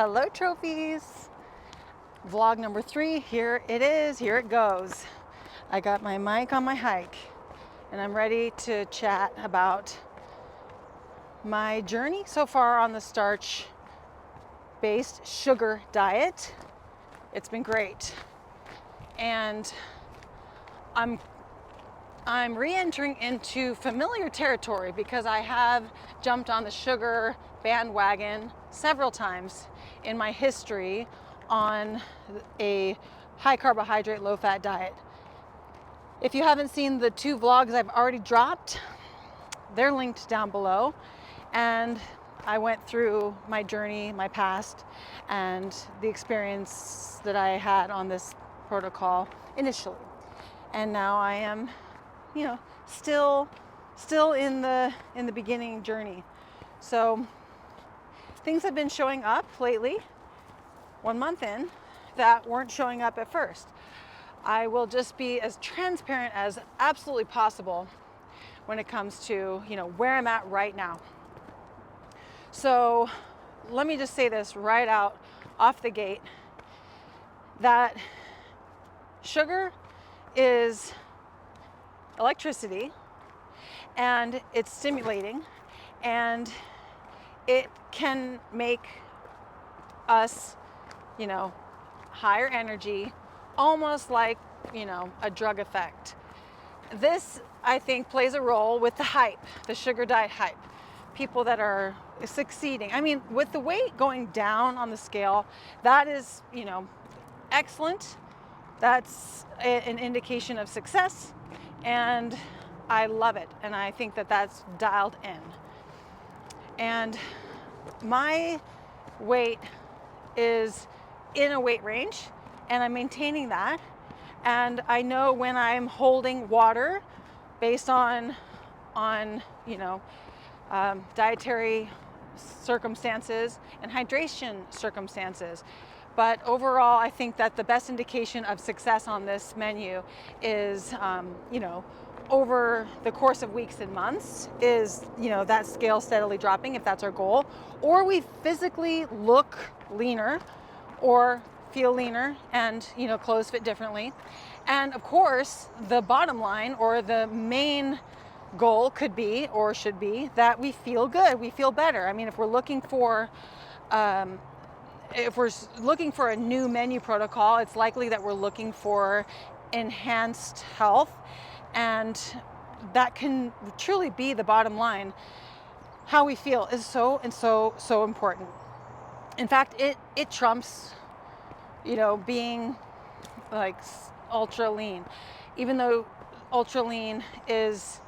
Hello trophies! Vlog number 3, here it is, here it goes. I got my mic on my hike and I'm ready to chat about my journey so far on the starch-based sugar diet. It's been great. And I'm re-entering into familiar territory because I have jumped on the sugar bandwagon several times in my history on a high carbohydrate, low fat diet. If you haven't seen the 2 vlogs I've already dropped, they're linked down below. And I went through my journey, my past, and the experience that I had on this protocol initially. And now I am, still in the beginning journey. So things have been showing up lately, 1 month in, that weren't showing up at first. I will just be as transparent as absolutely possible when it comes to, where I'm at right now. So let me just say this right out off the gate, that sugar is electricity and it's stimulating and it can make us, higher energy, almost like, a drug effect. This, I think, plays a role with the hype, the sugar diet hype. People that are succeeding. I mean, with the weight going down on the scale, that is, excellent. That's an indication of success, and I love it. And I think that that's dialed in. And my weight is in a weight range, and I'm maintaining that. And I know when I'm holding water based on dietary circumstances and hydration circumstances. But overall, I think that the best indication of success on this menu is, over the course of weeks and months, is, that scale steadily dropping, if that's our goal, or we physically look leaner or feel leaner and, clothes fit differently. And of course, the bottom line or the main goal could be or should be that we feel good, we feel better. I mean, if we're looking for a new menu protocol, it's likely that we're looking for enhanced health, and that can truly be the bottom line. How we feel is so important. In fact, it trumps, being like ultra lean, even though ultra lean is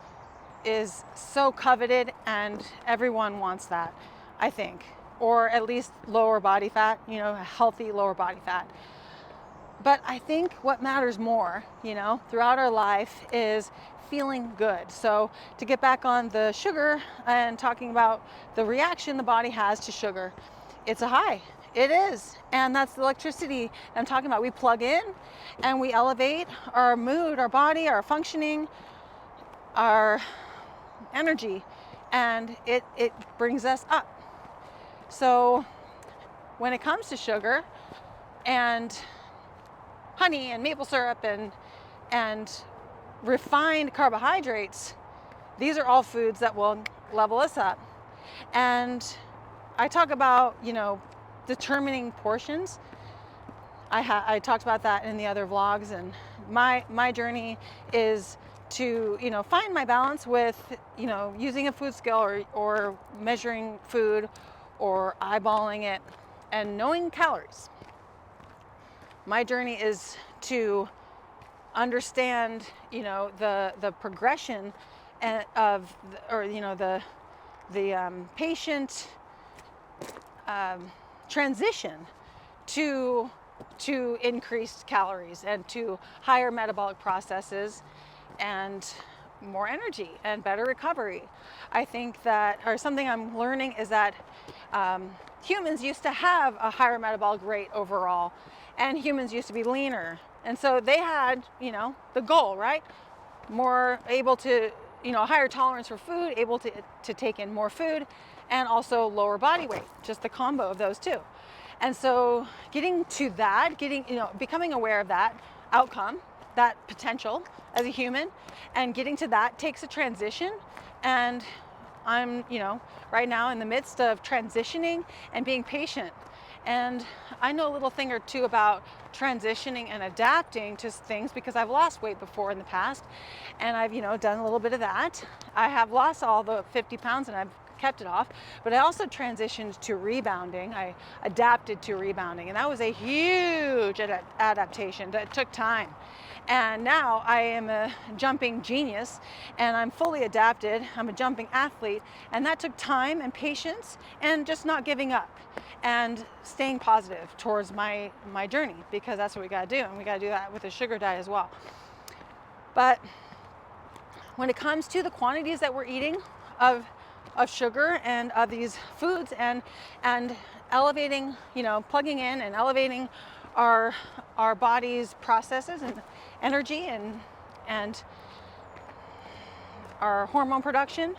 so coveted and everyone wants that, I think, or at least lower body fat, a healthy lower body fat. But I think what matters more, throughout our life is feeling good. So to get back on the sugar and talking about the reaction the body has to sugar, it's a high. It is. And that's the electricity I'm talking about. We plug in and we elevate our mood, our body, our functioning, our energy, and it brings us up. So when it comes to sugar and honey and maple syrup and refined carbohydrates, these are all foods that will level us up. And I talk about, determining portions. I talked about that in the other vlogs, and my journey is to, find my balance with, using a food scale or measuring food or eyeballing it and knowing calories. My journey is to understand, the progression of, the patient transition to increased calories and to higher metabolic processes and more energy and better recovery. I think that, or something I'm learning, is that humans used to have a higher metabolic rate overall, and humans used to be leaner. And so they had, the goal, right? More able to, higher tolerance for food, able to take in more food, and also lower body weight, just the combo of those two. And so getting to that, becoming aware of that outcome, that potential as a human, and getting to that takes a transition. And I'm, right now in the midst of transitioning and being patient. And I know a little thing or two about transitioning and adapting to things because I've lost weight before in the past, and I've, done a little bit of that. I have lost all the 50 pounds and I've kept it off, but I also transitioned to rebounding. I adapted to rebounding, and that was a huge adaptation that took time. And now I am a jumping genius and I'm fully adapted. I'm a jumping athlete, and that took time and patience and just not giving up and staying positive towards my journey, because that's what we got to do, and we got to do that with a sugar diet as well. But when it comes to the quantities that we're eating of sugar and of these foods, and elevating, plugging in and elevating our body's processes and energy and our hormone production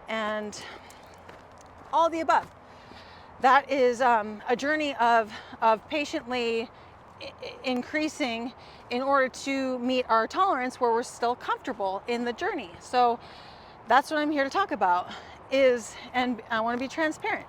and all the above. That is a journey of patiently increasing in order to meet our tolerance where we're still comfortable in the journey. So that's what I'm here to talk about and I want to be transparent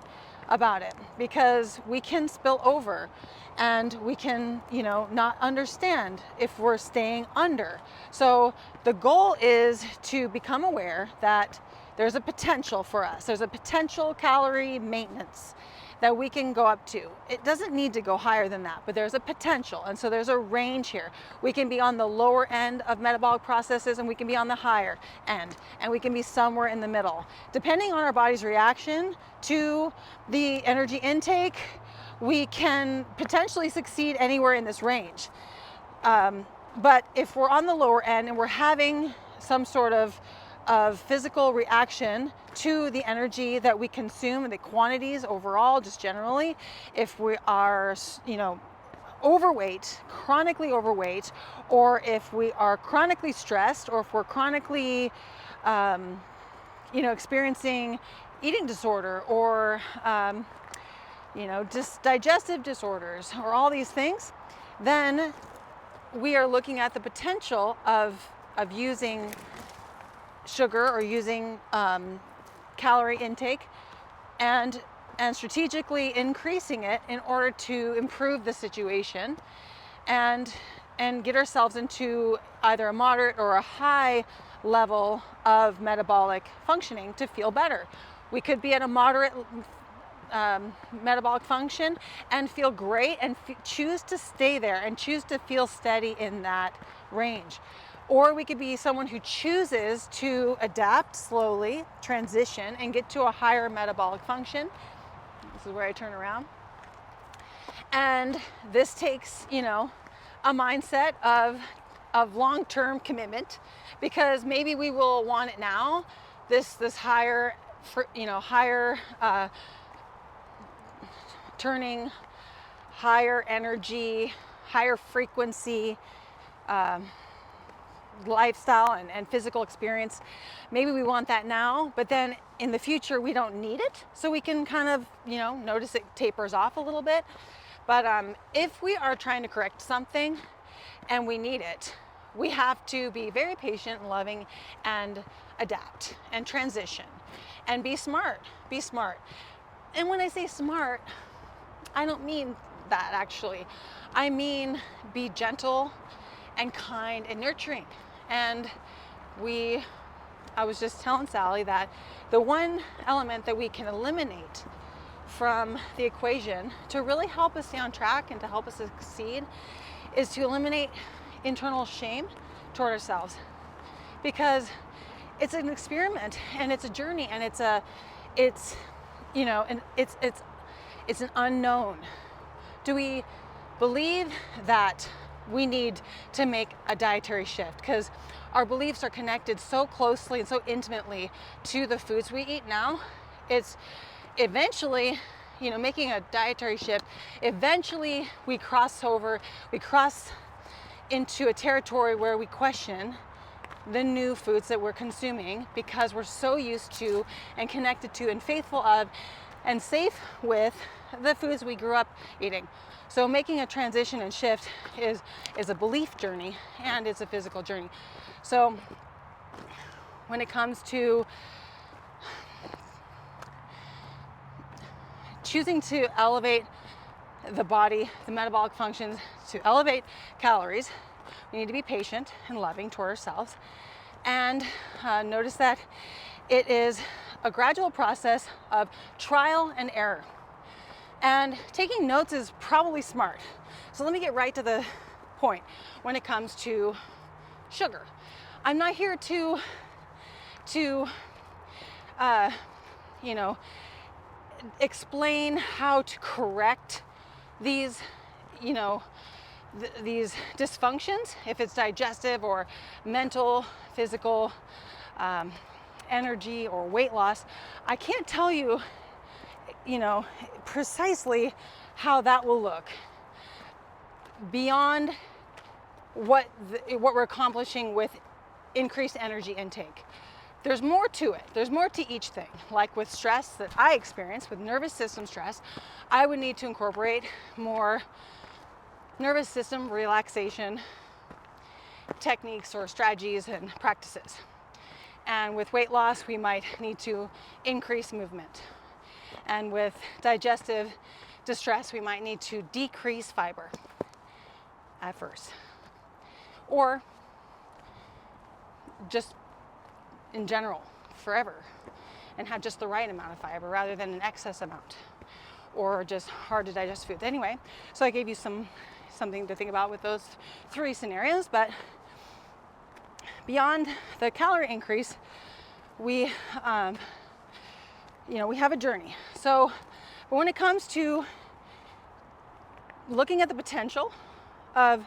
about it, because we can spill over and we can, not understand if we're staying under. So the goal is to become aware that there's a potential for us. There's a potential calorie maintenance that we can go up to. It doesn't need to go higher than that, but there's a potential. And so there's a range here. We can be on the lower end of metabolic processes, and we can be on the higher end, and we can be somewhere in the middle. Depending on our body's reaction to the energy intake, we can potentially succeed anywhere in this range. But if we're on the lower end and we're having some sort of physical reaction to the energy that we consume and the quantities overall, just generally, if we are, overweight, chronically overweight, or if we are chronically stressed, or if we're chronically, experiencing eating disorder, or, just digestive disorders, or all these things, then we are looking at the potential of using sugar or using calorie intake and strategically increasing it in order to improve the situation and get ourselves into either a moderate or a high level of metabolic functioning to feel better. We could be at a moderate metabolic function and feel great and choose to stay there and choose to feel steady in that range. Or we could be someone who chooses to adapt slowly, transition, and get to a higher metabolic function. This is where I turn around. And this takes, a mindset of long-term commitment, because maybe we will want it now, this higher, higher turning, higher energy, higher frequency, lifestyle and physical experience. Maybe we want that now, but then in the future we don't need it, so we can kind of notice it tapers off a little bit. But if we are trying to correct something and we need it, we have to be very patient and loving and adapt and transition and be smart. And when I say smart, I don't mean that actually. I mean be gentle and kind and nurturing. And I was just telling Sally that the one element that we can eliminate from the equation to really help us stay on track and to help us succeed is to eliminate internal shame toward ourselves, because it's an experiment and it's a journey and it's an unknown. Do we believe that we need to make a dietary shift? Because our beliefs are connected so closely and so intimately to the foods we eat now. It's eventually, making a dietary shift, eventually we cross into a territory where we question the new foods that we're consuming, because we're so used to and connected to and faithful of and safe with the foods we grew up eating. So making a transition and shift is a belief journey and it's a physical journey. So when it comes to choosing to elevate the body, the metabolic functions, to elevate calories, we need to be patient and loving toward ourselves. And notice that it is a gradual process of trial and error. And taking notes is probably smart. So let me get right to the point when it comes to sugar. I'm not here to explain how to correct these, these dysfunctions, if it's digestive or mental, physical, energy or weight loss. I can't tell you, precisely how that will look beyond what we're accomplishing with increased energy intake. There's more to it. There's more to each thing. Like with stress that I experience, with nervous system stress, I would need to incorporate more nervous system relaxation techniques or strategies and practices. And with weight loss, we might need to increase movement. And with digestive distress, we might need to decrease fiber at first. Or just in general, forever, and have just the right amount of fiber rather than an excess amount, or just hard to digest food. Anyway, so I gave you something to think about with those three scenarios. But beyond the calorie increase, we have a journey. So when it comes to looking at the potential of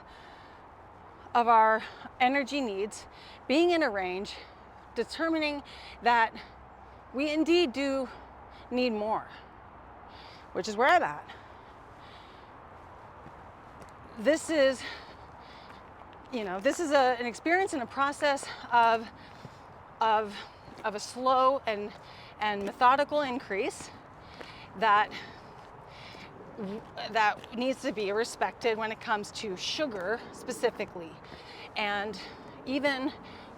our energy needs, being in a range, determining that we indeed do need more, which is where I'm at. This is an experience and a process of a slow and methodical increase that needs to be respected when it comes to sugar specifically, and even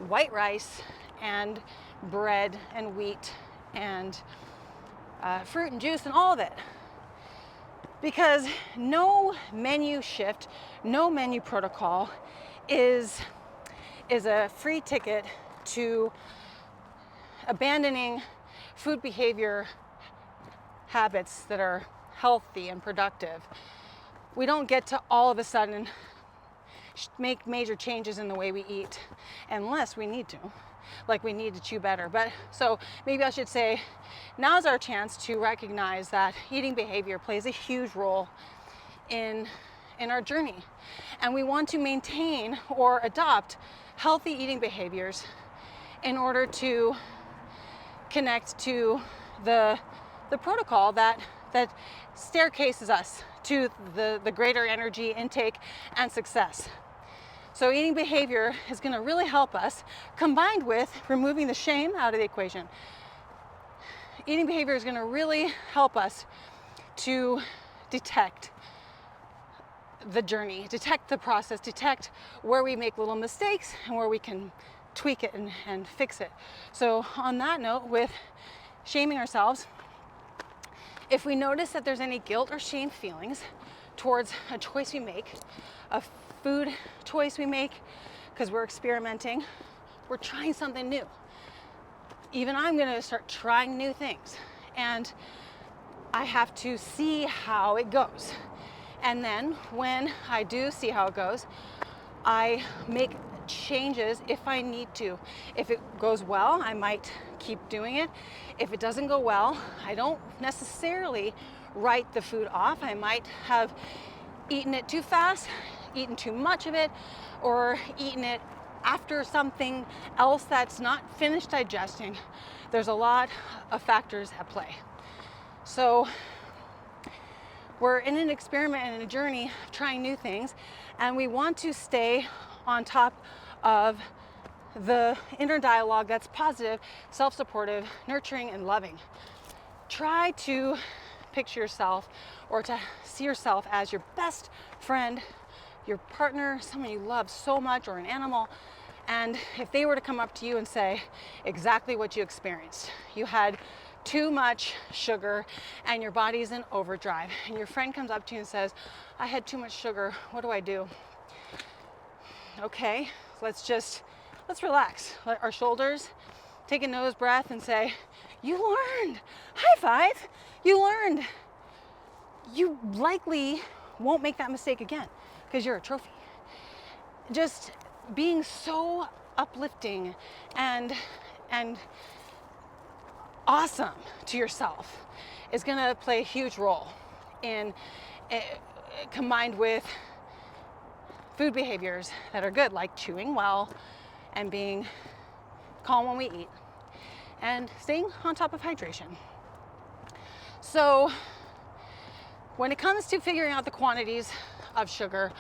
white rice and bread and wheat and fruit and juice and all of it. Because no menu shift, no menu protocol is a free ticket to abandoning food behavior habits that are healthy and productive. We don't get to all of a sudden make major changes in the way we eat unless we need to, like we need to chew better. But so maybe I should say, now's our chance to recognize that eating behavior plays a huge role in our journey, and we want to maintain or adopt healthy eating behaviors in order to connect to the protocol that staircases us to the greater energy intake and success. So eating behavior is going to really help us, combined with removing the shame out of the equation. Eating behavior is going to really help us to detect the journey, detect the process, detect where we make little mistakes and where we can tweak it and fix it. So on that note, with shaming ourselves, if we notice that there's any guilt or shame feelings towards a choice we make, a food choice we make, because we're experimenting, we're trying something new. Even I'm going to start trying new things, and I have to see how it goes. And then when I do see how it goes, I make changes if I need to. If it goes well, I might keep doing it. If it doesn't go well, I don't necessarily write the food off. I might have eaten it too fast, eaten too much of it, or eaten it after something else that's not finished digesting. There's a lot of factors at play. So we're in an experiment and a journey trying new things, and we want to stay on top of the inner dialogue that's positive, self-supportive, nurturing, and loving. try to picture yourself or to see yourself as your best friend, your partner, someone you love so much, or an animal. And if they were to come up to you and say exactly what you experienced, you had too much sugar and your body's in overdrive, and your friend comes up to you and says, I had too much sugar, what do I do? Okay, let's relax. Let our shoulders, take a nose breath and say, you learned. High five. You learned. You likely won't make that mistake again because you're a trophy. Just being so uplifting and awesome to yourself is going to play a huge role in combined with food behaviors that are good, like chewing well and being calm when we eat and staying on top of hydration. So when it comes to figuring out the quantities of sugar,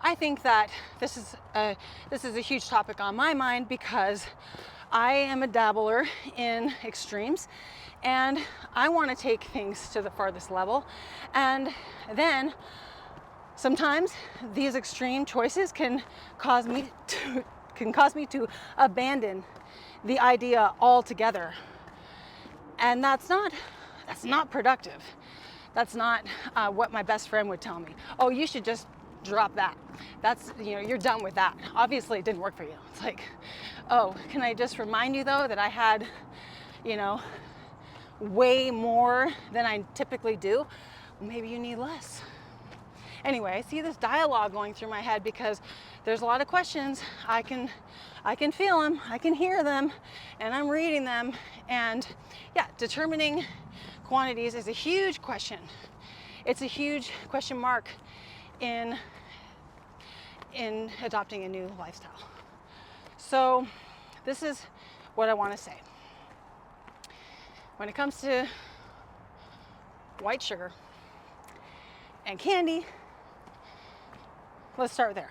I think that this is a huge topic on my mind because I am a dabbler in extremes and I want to take things to the farthest level. And then sometimes these extreme choices can cause me to abandon the idea altogether. And that's not productive. That's not what my best friend would tell me. Oh, you should just drop that. That's, you're done with that. Obviously it didn't work for you. It's like, oh, can I just remind you though that I had, way more than I typically do? Maybe you need less. Anyway, I see this dialogue going through my head because there's a lot of questions. I can feel them, I can hear them, and I'm reading them. And yeah, determining quantities is a huge question. It's a huge question mark in adopting a new lifestyle. So this is what I want to say. When it comes to white sugar and candy, let's start there.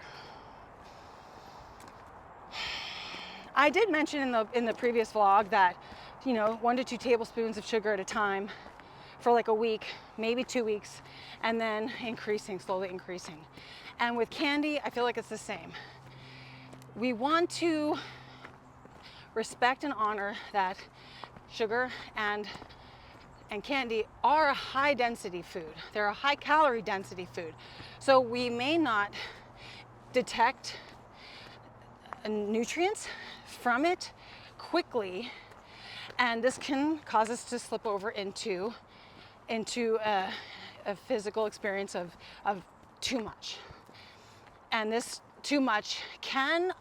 I did mention in the previous vlog that 1 to 2 tablespoons of sugar at a time for like a week, maybe 2 weeks, and then slowly increasing. And with candy, I feel like it's the same. We want to respect and honor that sugar and candy are a high density food. They're a high calorie density food. So we may not detect nutrients from it quickly, and this can cause us to slip over into a physical experience of too much. And this too much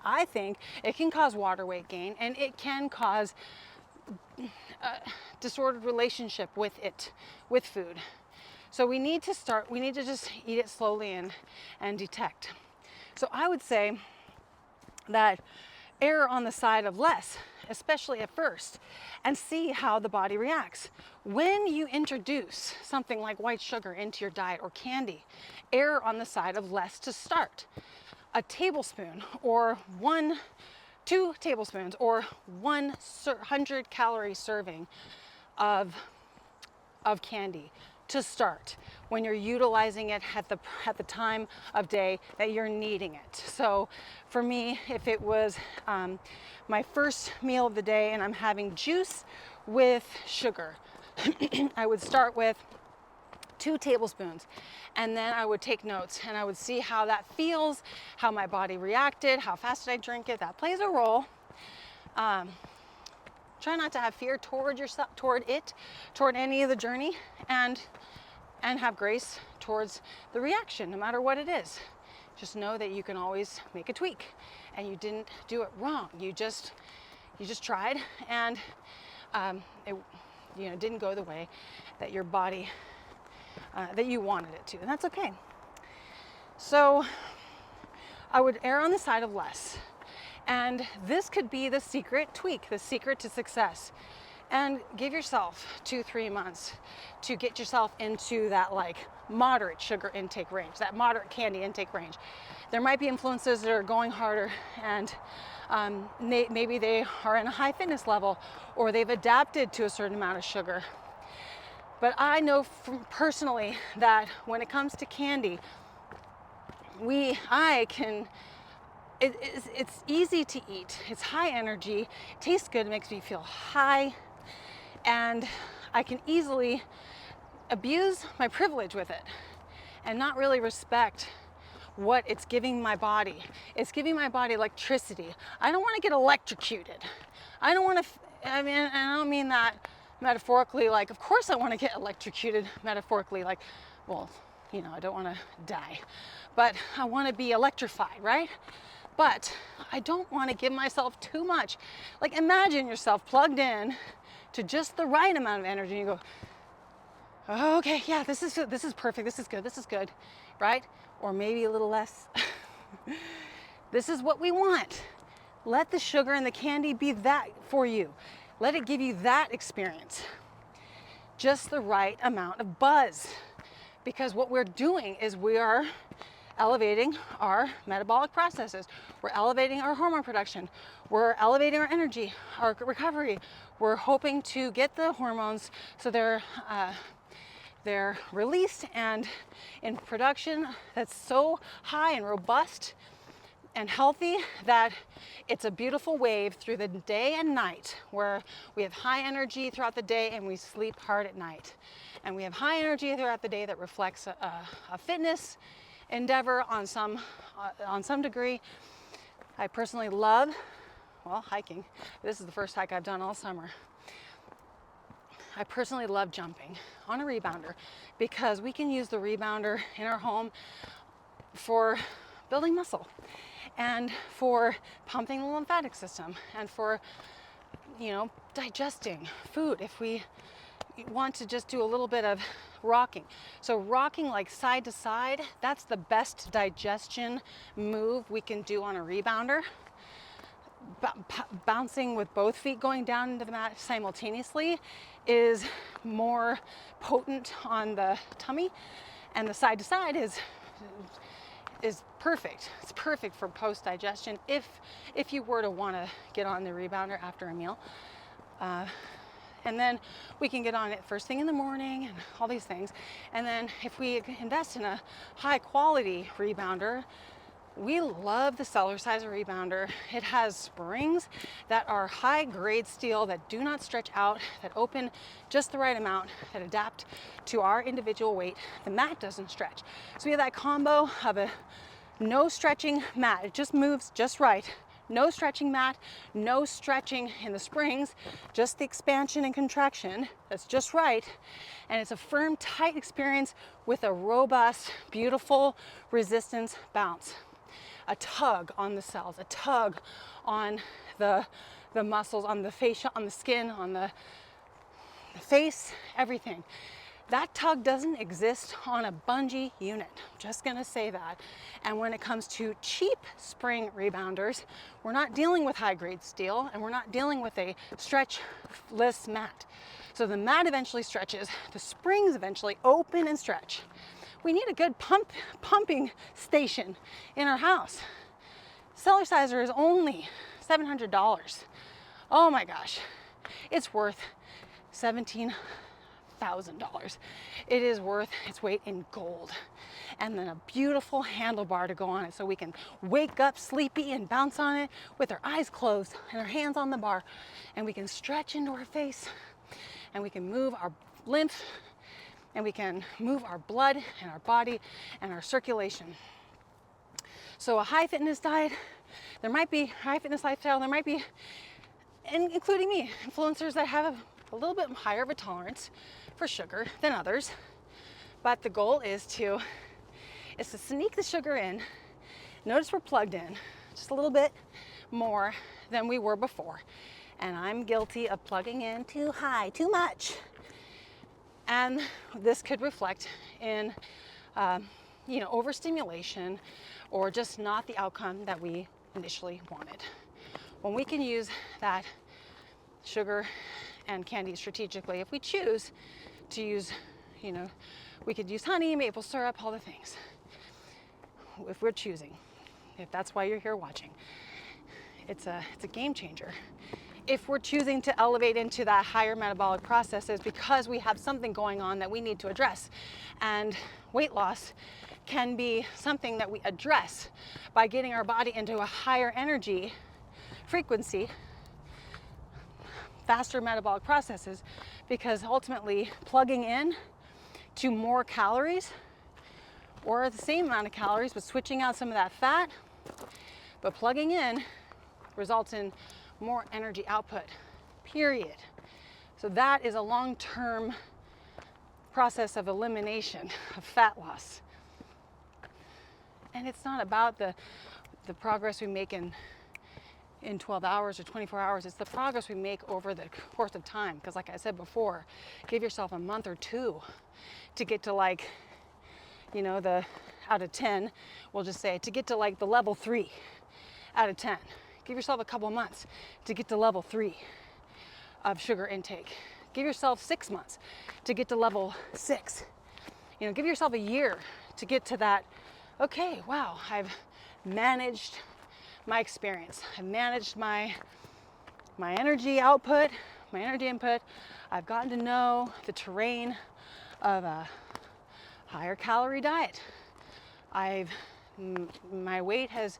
I think it can cause water weight gain, and it can cause a disordered relationship with food. So we need to just eat it slowly and detect. So I would say that err on the side of less, especially at first, and see how the body reacts. When you introduce something like white sugar into your diet or candy, err on the side of less to start. A tablespoon or 2 tablespoons or 100 calorie serving of candy to start when you're utilizing it at the time of day that you're needing it. So for me, if it was my first meal of the day and I'm having juice with sugar, I would start with 2 tablespoons, and then I would take notes and I would see how that feels, how my body reacted, how fast did I drink it. That plays a role. Try not to have fear toward yourself, toward any of the journey, and have grace towards the reaction, no matter what it is. Just know that you can always make a tweak, and you didn't do it wrong. You just tried, and it didn't go the way that your body that you wanted it to, and that's okay. So I would err on the side of less. And this could be the secret tweak, the secret to success. And give yourself 2-3 months to get yourself into that moderate sugar intake range, that moderate candy intake range. There might be influencers that are going harder, and maybe they are in a high fitness level, or they've adapted to a certain amount of sugar. But I know personally that when it comes to candy, it's easy to eat. It's high energy, it tastes good, it makes me feel high, and I can easily abuse my privilege with it and not really respect what it's giving my body. It's giving my body electricity. I don't want to get electrocuted. I don't want to, I mean, and I don't mean that metaphorically, like, of course I want to get electrocuted metaphorically, like, well, you know, I don't want to die, but I want to be electrified, right? But I don't want to give myself too much. Like, imagine yourself plugged in to just the right amount of energy, and you go, oh, okay, yeah, this is perfect, this is good, right? Or maybe a little less. This is what we want. Let the sugar and the candy be that for you. Let it give you that experience. Just the right amount of buzz. Because what we're doing is we are elevating our metabolic processes. We're elevating our hormone production. We're elevating our energy, our recovery. We're hoping to get the hormones so they're released and in production that's so high and robust and healthy that it's a beautiful wave through the day and night, where we have high energy throughout the day and we sleep hard at night. And we have high energy throughout the day that reflects a fitness endeavor on some degree. I personally love, well, hiking. This is the first hike I've done all summer. I personally love jumping on a rebounder because we can use the rebounder in our home for building muscle and for pumping the lymphatic system and for, you know, digesting food if we want to just do a little bit of rocking. So rocking like side to side, that's the best digestion move we can do on a rebounder. Bouncing with both feet going down into the mat simultaneously is more potent on the tummy, and the side to side is perfect. It's perfect for post digestion if you were to want to get on the rebounder after a meal. And then we can get on it first thing in the morning and all these things. And then if we invest in a high quality rebounder, we love the Cellerciser rebounder. It has springs that are high grade steel that do not stretch out, that open just the right amount, that adapt to our individual weight. The mat doesn't stretch. So we have that combo of a no stretching mat. It just moves just right. No stretching mat, no stretching in the springs, just the expansion and contraction. That's just right. And it's a firm, tight experience with a robust, beautiful resistance bounce. A tug on the cells, a tug on the muscles, on the fascia, on the skin, on the face, everything. That tug doesn't exist on a bungee unit. I'm just gonna say that. And when it comes to cheap spring rebounders, we're not dealing with high grade steel and we're not dealing with a stretchless mat. So the mat eventually stretches, the springs eventually open and stretch. We need a good pumping station in our house. Cellerciser is only $700. Oh my gosh, it's worth $17,000. It is worth its weight in gold. And then a beautiful handlebar to go on it so we can wake up sleepy and bounce on it with our eyes closed and our hands on the bar. And we can stretch into our face and we can move our lymph and we can move our blood and our body and our circulation. So a high fitness diet, there might be high fitness lifestyle, there might be, including me, influencers that have a little bit higher of a tolerance for sugar than others. But the goal is to sneak the sugar in. Notice we're plugged in just a little bit more than we were before. And I'm guilty of plugging in too high, too much. And this could reflect in, overstimulation or just not the outcome that we initially wanted. When we can use that sugar and candy strategically, if we choose to use, we could use honey, maple syrup, all the things. If we're choosing, if that's why you're here watching, it's a game changer if we're choosing to elevate into that higher metabolic processes because we have something going on that we need to address. And weight loss can be something that we address by getting our body into a higher energy frequency, faster metabolic processes, because ultimately plugging in to more calories or the same amount of calories, but switching out some of that fat, but plugging in results in more energy output, period. So that is a long-term process of elimination of fat loss. And it's not about the progress we make in 12 hours or 24 hours. It's the progress we make over the course of time. Because like I said before, give yourself a month or two to get to like, you know, the out of 10, we'll just say, to get to like the level 3 out of 10. Give yourself a couple months to get to level 3 of sugar intake. Give yourself 6 months to get to level 6. You know, give yourself a year to get to that, okay, wow, I've managed my experience. I've managed my energy output, my energy input. I've gotten to know the terrain of a higher calorie diet. My weight has,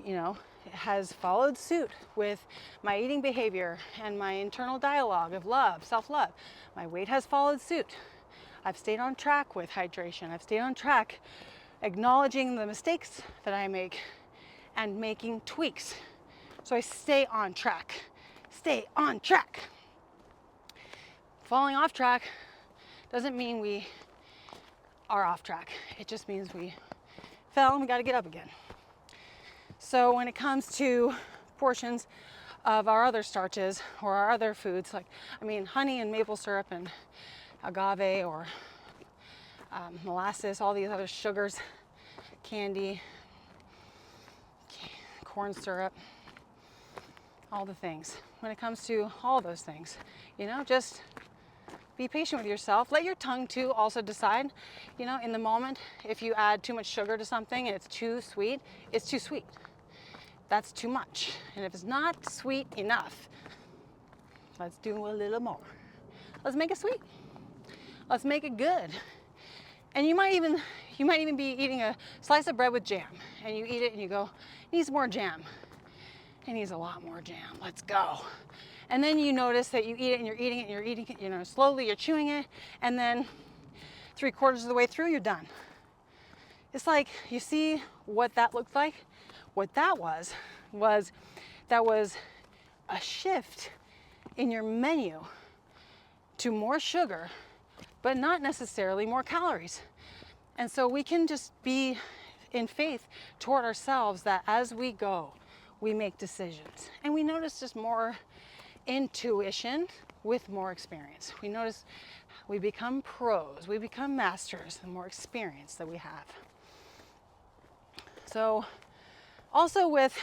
you know, has followed suit with my eating behavior and my internal dialogue of love, self-love. My weight has followed suit. I've stayed on track with hydration. I've stayed on track acknowledging the mistakes that I make and making tweaks. So I stay on track. Stay on track. Falling off track doesn't mean we are off track. It just means we fell and we got to get up again. So when it comes to portions of our other starches or our other foods, like, I mean, honey and maple syrup and agave or molasses, all these other sugars, candy, corn syrup, all the things. When it comes to all those things, you know, just be patient with yourself. Let your tongue too also decide, you know, in the moment, if you add too much sugar to something and it's too sweet, it's too sweet. That's too much. And if it's not sweet enough, let's do a little more. Let's make it sweet. Let's make it good. And you might even be eating a slice of bread with jam, and you eat it and you go, needs more jam. It needs a lot more jam. Let's go. And then you notice that you eat it and you're eating it and you're eating it, you know, slowly you're chewing it, and then 3/4 of the way through you're done. It's like, you see what that looked like? What that was a shift in your menu to more sugar, but not necessarily more calories. And so we can just be in faith toward ourselves that as we go, we make decisions. And we notice just more intuition with more experience. We notice we become pros, we become masters the more experience that we have. So also with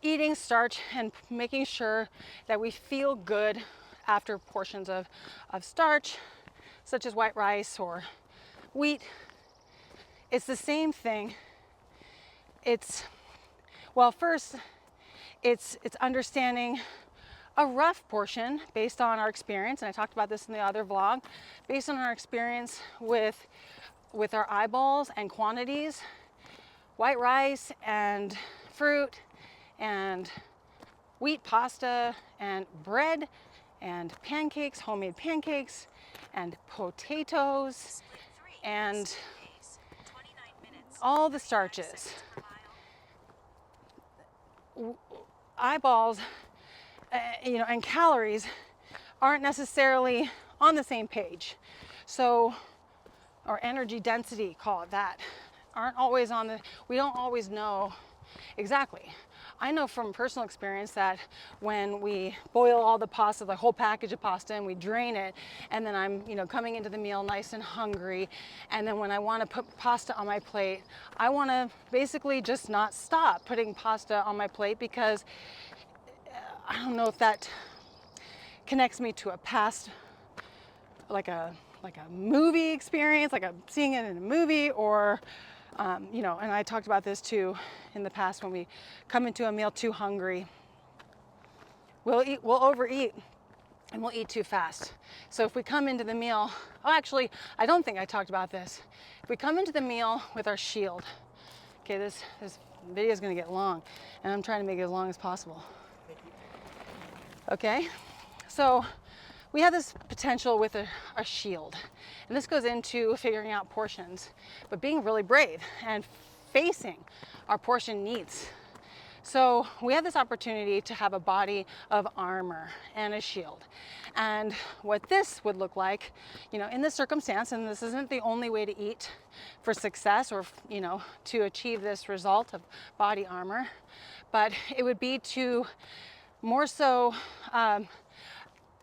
eating starch and making sure that we feel good after portions of starch, such as white rice or wheat, it's the same thing. First, it's understanding a rough portion based on our experience, and I talked about this in the other vlog, based on our experience with our eyeballs and quantities, white rice and fruit and wheat pasta and bread and pancakes, homemade pancakes and potatoes and all the starches. Eyeballs, and calories aren't necessarily on the same page. So, or energy density, call it that, aren't always we don't always know exactly. I know from personal experience that when we boil all the pasta, the whole package of pasta, and we drain it, and then I'm, coming into the meal nice and hungry, and then when I want to put pasta on my plate, I want to basically just not stop putting pasta on my plate, because I don't know if that connects me to a past, like a movie experience, like I'm seeing it in a movie, or and I talked about this too in the past, when we come into a meal too hungry, we'll overeat, and we'll eat too fast. So if we come into the meal, oh, actually, I don't think I talked about this. If we come into the meal with our shield, okay, this video is gonna get long, and I'm trying to make it as long as possible. Okay, so we have this potential with a shield, and this goes into figuring out portions, but being really brave and facing our portion needs. So we have this opportunity to have a body of armor and a shield. And what this would look like, in this circumstance, and this isn't the only way to eat for success or, to achieve this result of body armor, but it would be to more so,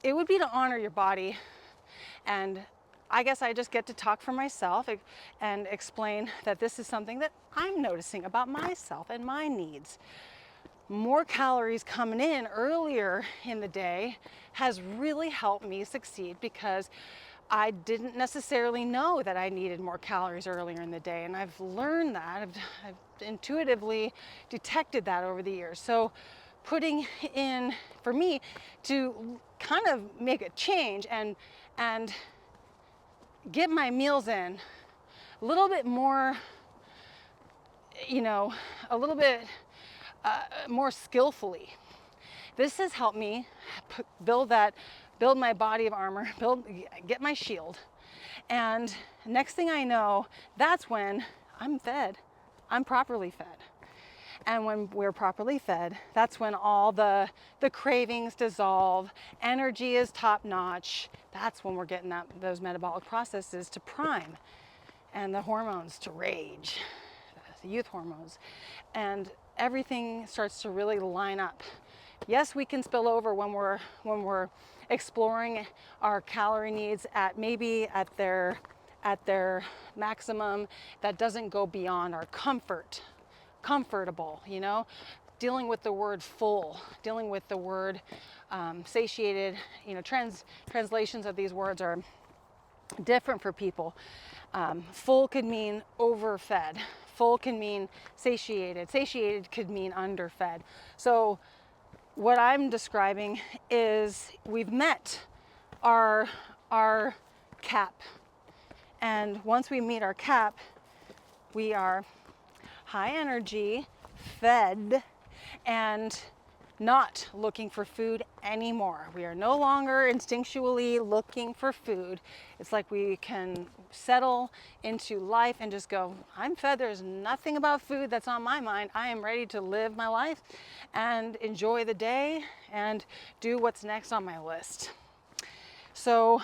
it would be to honor your body. And I guess I just get to talk for myself and explain that this is something that I'm noticing about myself and my needs. More calories coming in earlier in the day has really helped me succeed, because I didn't necessarily know that I needed more calories earlier in the day, and I've learned that. I've intuitively detected that over the years. So putting in, for me, to kind of make a change and get my meals in a little bit more, a little bit more skillfully. This has helped me build my body of armor, get my shield. And next thing I know, that's when I'm fed. I'm properly fed. And when we're properly fed, that's when all the cravings dissolve, energy is top notch. That's when we're getting those metabolic processes to prime, and the hormones to rage, the youth hormones, and everything starts to really line up. Yes, we can spill over when we're exploring our calorie needs at their maximum. That doesn't go beyond our comfortable, dealing with the word full, dealing with the word satiated. Translations of these words are different for people. Full could mean overfed. Full can mean satiated. Satiated could mean underfed. So what I'm describing is we've met our cap. And once we meet our cap, we are high energy, fed, and not looking for food anymore. We are no longer instinctually looking for food. It's like we can settle into life and just go, I'm fed. There's nothing about food that's on my mind. I am ready to live my life and enjoy the day and do what's next on my list. So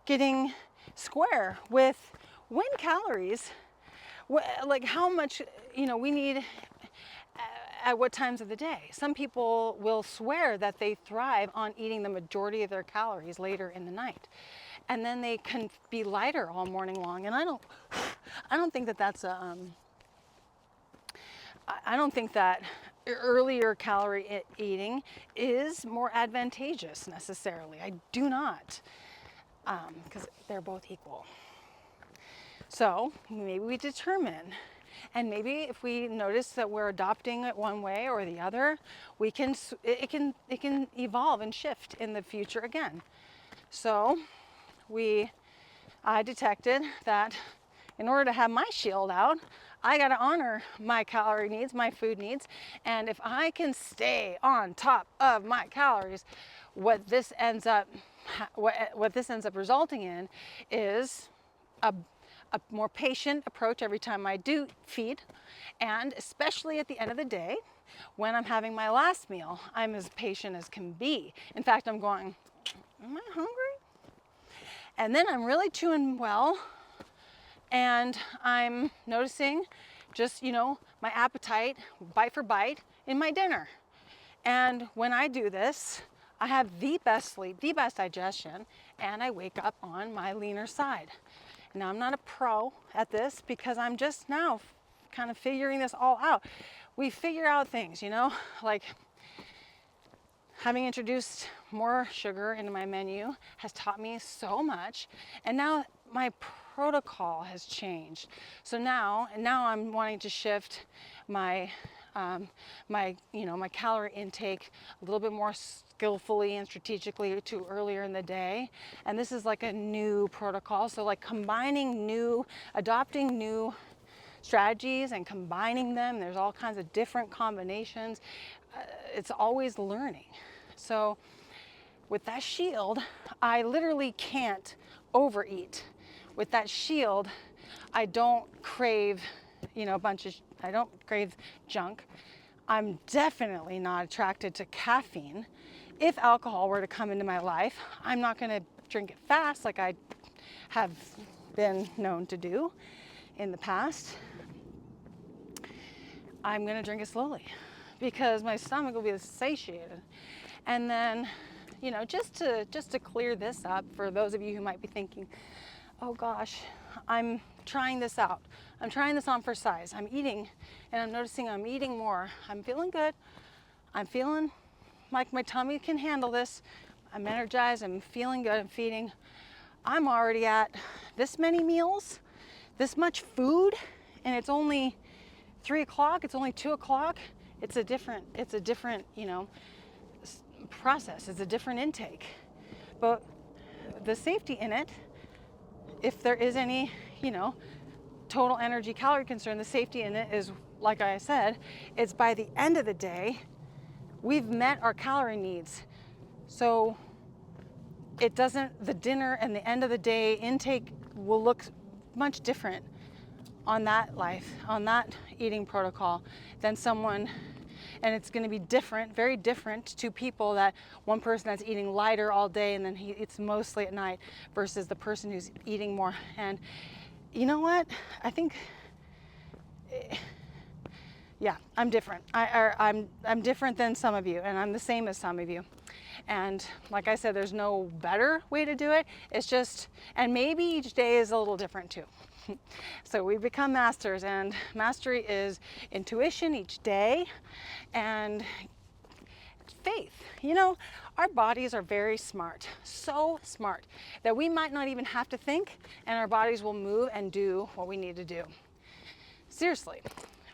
getting square with when calories, like how much, we need at what times of the day. Some people will swear that they thrive on eating the majority of their calories later in the night, and then they can be lighter all morning long. And I don't think that that's I don't think that earlier calorie eating is more advantageous necessarily. I do not, because they're both equal. So maybe we determine, and maybe if we notice that we're adopting it one way or the other, it can evolve and shift in the future again. So I detected that in order to have my shield out, I got to honor my calorie needs, my food needs, and if I can stay on top of my calories, what this ends up resulting in is a more patient approach every time I do feed, and especially at the end of the day, when I'm having my last meal, I'm as patient as can be. In fact, I'm going, am I hungry? And then I'm really chewing well, and I'm noticing just, my appetite, bite for bite, in my dinner. And when I do this, I have the best sleep, the best digestion, and I wake up on my leaner side. Now, I'm not a pro at this because I'm just now kind of figuring this all out. We figure out things, like having introduced more sugar into my menu has taught me so much. And now my protocol has changed. So now I'm wanting to shift my my calorie intake a little bit more skillfully and strategically to earlier in the day. And this is like a new protocol. So like adopting new strategies and combining them. There's all kinds of different combinations. It's always learning. So with that shield, I literally can't overeat. With that shield, I don't crave, I don't crave junk. I'm definitely not attracted to caffeine. If alcohol were to come into my life, I'm not going to drink it fast like I have been known to do in the past. I'm going to drink it slowly because my stomach will be satiated. And then, just to clear this up for those of you who might be thinking, oh gosh, I'm trying this out. I'm trying this on for size. I'm eating and I'm noticing I'm eating more. I'm feeling good. I'm feeling like my tummy can handle this. I'm energized. I'm feeling good. I'm feeding. I'm already at this many meals, this much food, and it's only 3 o'clock. It's only 2 o'clock. It's a different, process. It's a different intake. But the safety in it, if there is any, total energy calorie concern, the safety in it is, like I said, it's by the end of the day, we've met our calorie needs. So the dinner and the end of the day intake will look much different on that eating protocol than someone, and it's going to be different, very different to people, that one person that's eating lighter all day and then he eats mostly at night versus the person who's eating more. And you know what? I think, yeah, I'm different. I'm different than some of you, and I'm the same as some of you. And like I said, there's no better way to do it. It's just, and maybe each day is a little different too. So we become masters, and mastery is intuition each day and faith. Our bodies are very smart, so smart that we might not even have to think, and our bodies will move and do what we need to do. Seriously,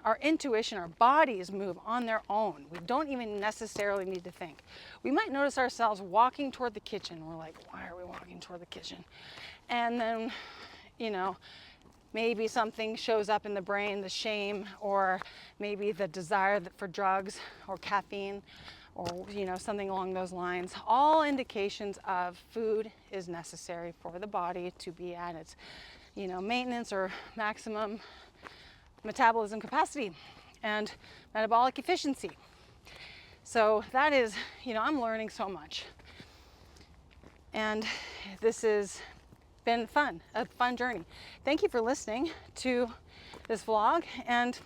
our intuition, our bodies move on their own. We don't even necessarily need to think. We might notice ourselves walking toward the kitchen. We're like, why are we walking toward the kitchen? And then, maybe something shows up in the brain, the shame, or maybe the desire for drugs or caffeine, or something along those lines. All indications of food is necessary for the body to be at its maintenance or maximum metabolism capacity and metabolic efficiency. So that is, I'm learning so much, and this has been a fun journey. Thank you for listening to this vlog, and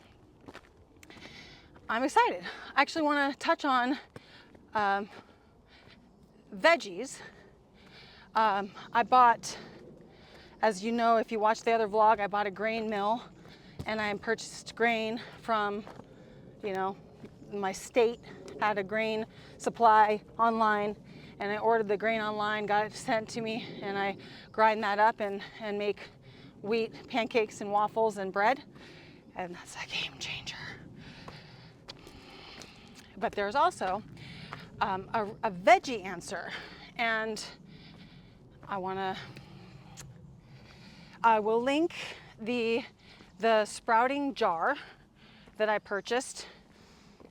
I'm excited. I actually want to touch on veggies. I bought, as you know, if you watched the other vlog, I bought a grain mill, and I purchased grain from, my state had a grain supply online, and I ordered the grain online, got it sent to me, and I grind that up and make wheat pancakes and waffles and bread, and that's a game changer. But there's also a veggie answer, and I will link the sprouting jar that I purchased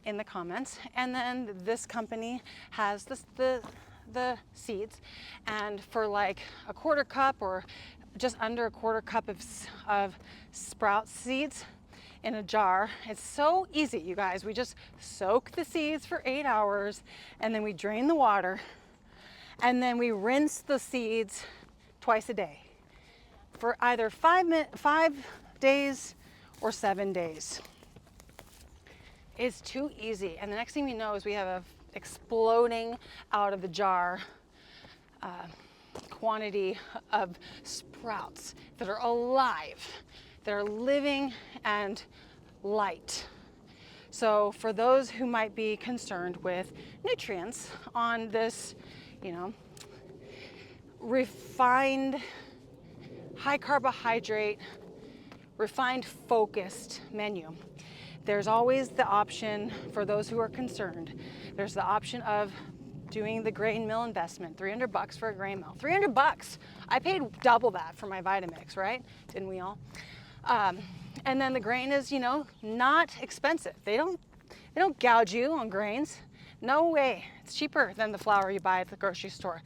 in the comments, and then this company has the seeds, and for like a quarter cup or just under a quarter cup of sprout seeds in a jar. It's so easy, you guys. We just soak the seeds for 8 hours, and then we drain the water, and then we rinse the seeds twice a day for either 5 days or 7 days. It's too easy, and the next thing we know is we have a exploding out of the jar quantity of sprouts that are alive, that are living and light. So for those who might be concerned with nutrients on this, refined, high carbohydrate, refined, focused menu, There's always the option for those who are concerned. There's the option of doing the grain mill investment, $300 for a grain mill. $300. I paid double that for my Vitamix, right? Didn't we all? And then the grain is, not expensive. They don't gouge you on grains. No way. It's cheaper than the flour you buy at the grocery store.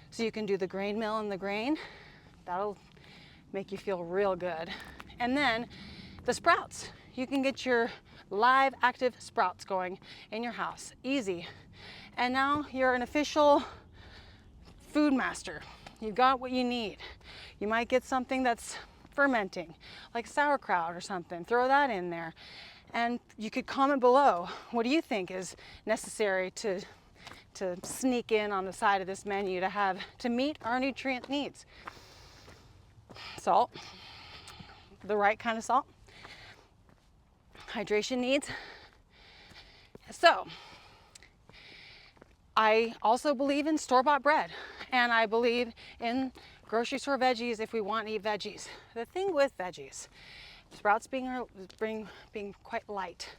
So you can do the grain mill and the grain. That'll make you feel real good. And then the sprouts. You can get your live active sprouts going in your house. Easy. And now you're an official food master. You've got what you need. You might get something that's fermenting, like sauerkraut or something. Throw that in there. And you could comment below, what do you think is necessary to sneak in on the side of this menu to meet our nutrient needs? Salt, the right kind of salt. Hydration needs. So, I also believe in store-bought bread, and I believe in grocery store veggies if we want to eat veggies. The thing with veggies, sprouts being quite light,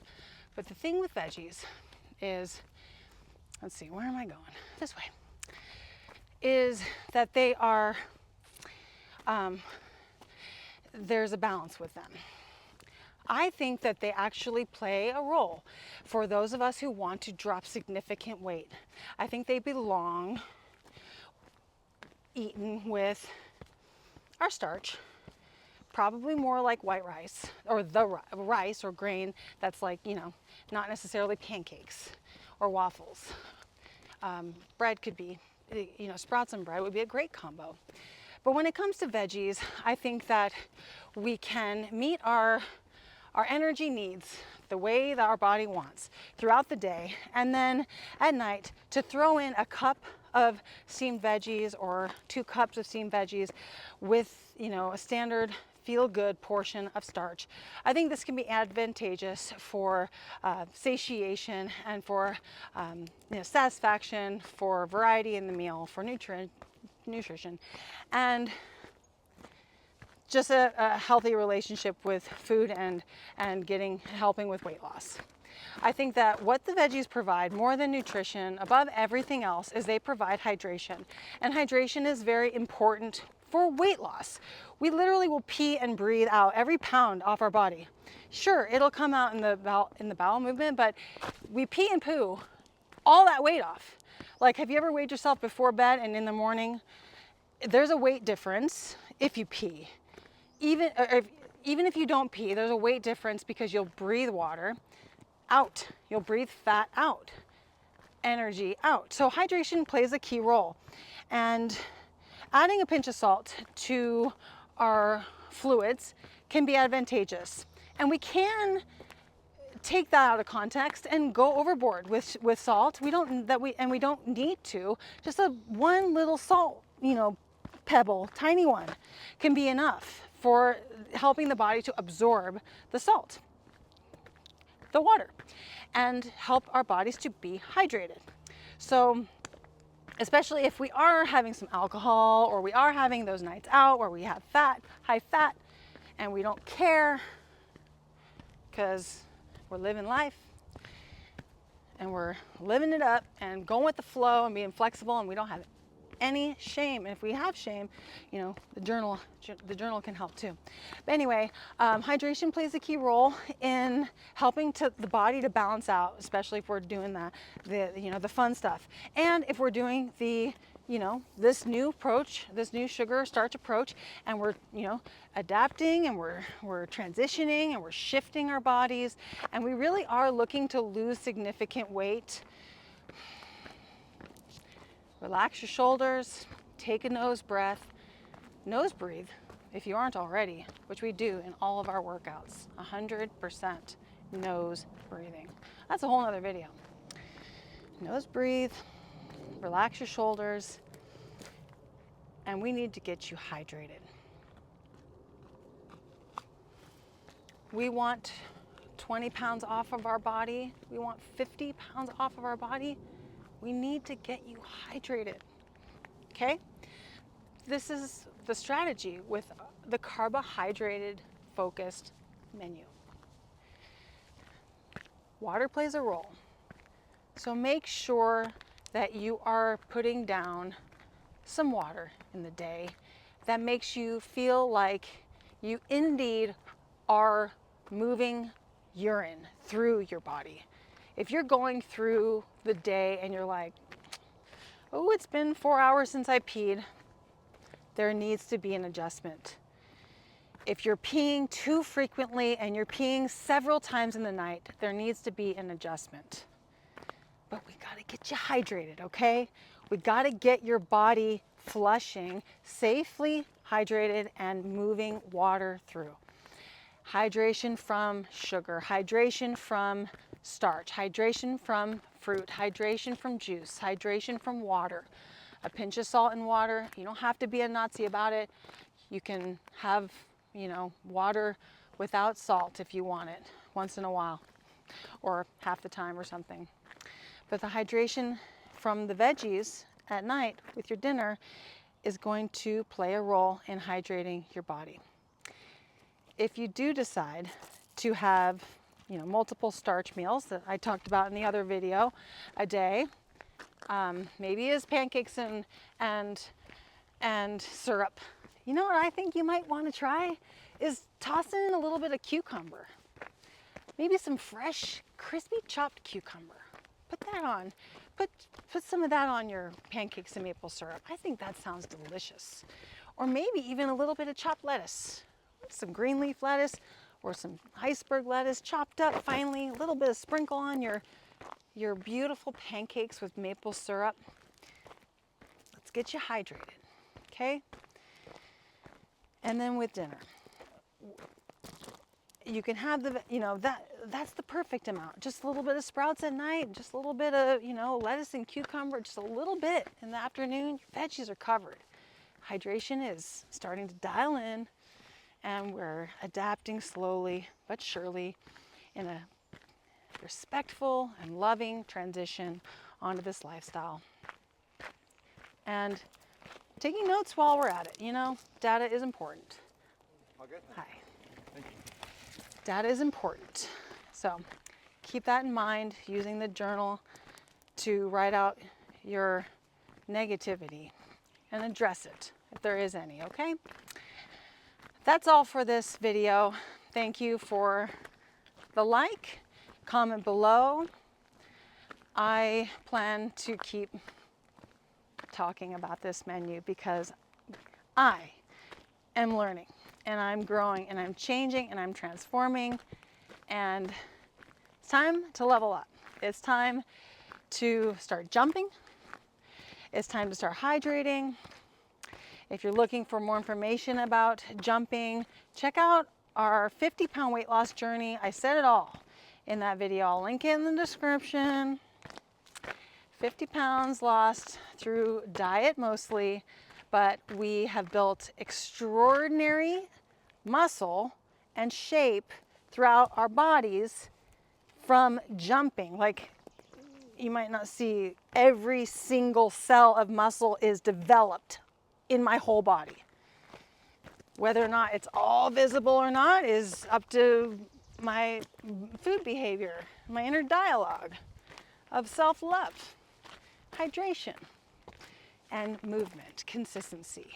but the thing with veggies is, let's see, where am I going? This way. Is that they are, there's a balance with them. I think that they actually play a role for those of us who want to drop significant weight. I think they belong eaten with our starch, probably more like white rice, or the rice or grain that's like, not necessarily pancakes or waffles. Bread could be, sprouts and bread would be a great combo. But when it comes to veggies, I think that we can meet our energy needs the way that our body wants throughout the day, and then at night to throw in a cup of steamed veggies or 2 cups of steamed veggies with a standard feel-good portion of starch. I think this can be advantageous for satiation and for satisfaction, for variety in the meal, for nutrition, and just a healthy relationship with food and helping with weight loss. I think that what the veggies provide more than nutrition, above everything else, is they provide hydration. And hydration is very important for weight loss. We literally will pee and breathe out every pound off our body. Sure, it'll come out in the bowel movement, but we pee and poo all that weight off. Like, have you ever weighed yourself before bed and in the morning? There's a weight difference if you pee. Even if you don't pee, there's a weight difference because you'll breathe water out. You'll breathe fat out, energy out. So hydration plays a key role. And adding a pinch of salt to our fluids can be advantageous. And we can take that out of context and go overboard with salt. We don't need to. Just one little salt, pebble, tiny one, can be enough for helping the body to absorb the salt, the water, and help our bodies to be hydrated. So especially if we are having some alcohol, or we are having those nights out where we have high fat, and we don't care because we're living life and we're living it up and going with the flow and being flexible, and we don't have any shame. And if we have shame, the journal can help too. But anyway, hydration plays a key role in helping the body to balance out, especially if we're doing the fun stuff, and if we're doing this new approach, this new sugar starch approach, and we're adapting, and we're transitioning, and we're shifting our bodies, and we really are looking to lose significant weight. Relax your shoulders, take a nose breath, nose breathe if you aren't already, which we do in all of our workouts, 100% nose breathing. That's a whole nother video. Nose breathe, relax your shoulders, and we need to get you hydrated. We want 20 pounds off of our body. We want 50 pounds off of our body. We need to get you hydrated, okay? This is the strategy with the carbohydrate focused menu. water plays a role. So make sure that you are putting down some water in the day that makes you feel like you indeed are moving urine through your body. If you're going through the day and you're like, oh, it's been 4 hours since I peed, there needs to be an adjustment. If you're peeing too frequently and you're peeing several times in the night, there needs to be an adjustment. But we gotta get you hydrated, okay? We gotta get your body flushing, safely hydrated and moving water through. Hydration from sugar, hydration from starch, hydration from fruit, hydration from juice, hydration from water. A pinch of salt in water. You don't have to be a Nazi about it. You can have, water without salt if you want it once in a while or half the time or something. But the hydration from the veggies at night with your dinner is going to play a role in hydrating your body. If you do decide to have, multiple starch meals that I talked about in the other video a day, maybe it's pancakes and syrup. You know what I think you might want to try is toss in a little bit of cucumber. Maybe some fresh, crispy chopped cucumber. Put that on. Put some of that on your pancakes and maple syrup. I think that sounds delicious. Or maybe even a little bit of chopped lettuce. Some green leaf lettuce or some iceberg lettuce chopped up finely. A little bit of sprinkle on your beautiful pancakes with maple syrup. Let's get you hydrated, okay? And then with dinner, you can have that's the perfect amount. Just a little bit of sprouts at night, just a little bit of, lettuce and cucumber, just a little bit in the afternoon. Your veggies are covered. Hydration is starting to dial in, and we're adapting slowly but surely in a respectful and loving transition onto this lifestyle. And taking notes while we're at it, data is important. Okay. Hi. Thank you. Data is important. So keep that in mind, using the journal to write out your negativity and address it if there is any, okay? That's all for this video. Thank you for the like, comment below. I plan to keep talking about this menu because I am learning and I'm growing and I'm changing and I'm transforming, and it's time to level up. It's time to start jumping. It's time to start hydrating. If you're looking for more information about jumping, check out our 50-pound weight loss journey. I said it all in that video. I'll link it in the description. 50 pounds lost through diet mostly, but we have built extraordinary muscle and shape throughout our bodies from jumping. Like, you might not see every single cell of muscle is developed in my whole body. Whether or not it's all visible or not is up to my food behavior, my inner dialogue of self-love, hydration, and movement, consistency.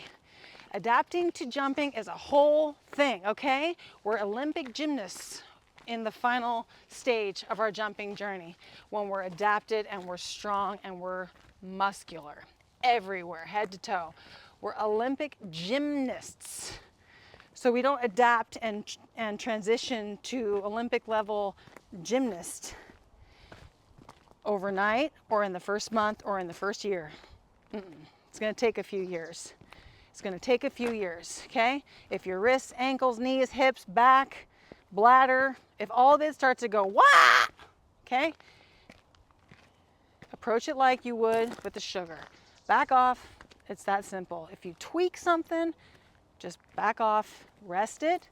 Adapting to jumping is a whole thing, okay? We're Olympic gymnasts in the final stage of our jumping journey when we're adapted and we're strong and we're muscular everywhere, head to toe. We're Olympic gymnasts. So we don't adapt and transition to Olympic level gymnast overnight or in the first month or in the first year. It's going to take a few years. It's going to take a few years, okay? If your wrists, ankles, knees, hips, back, bladder, if all this starts to go, wah, okay? Approach it like you would with the sugar. Back off. It's that simple. If you tweak something, just back off, rest it,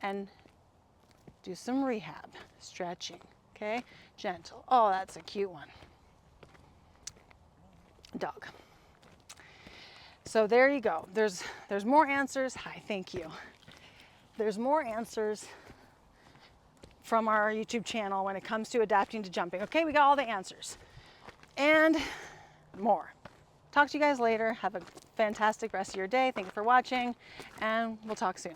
and do some rehab, stretching, okay? Gentle. Oh, that's a cute one. Dog. So there you go. There's more answers. Hi, thank you. There's more answers from our YouTube channel when it comes to adapting to jumping. Okay, we got all the answers and more. Talk to you guys later. Have a fantastic rest of your day. Thank you for watching, and we'll talk soon.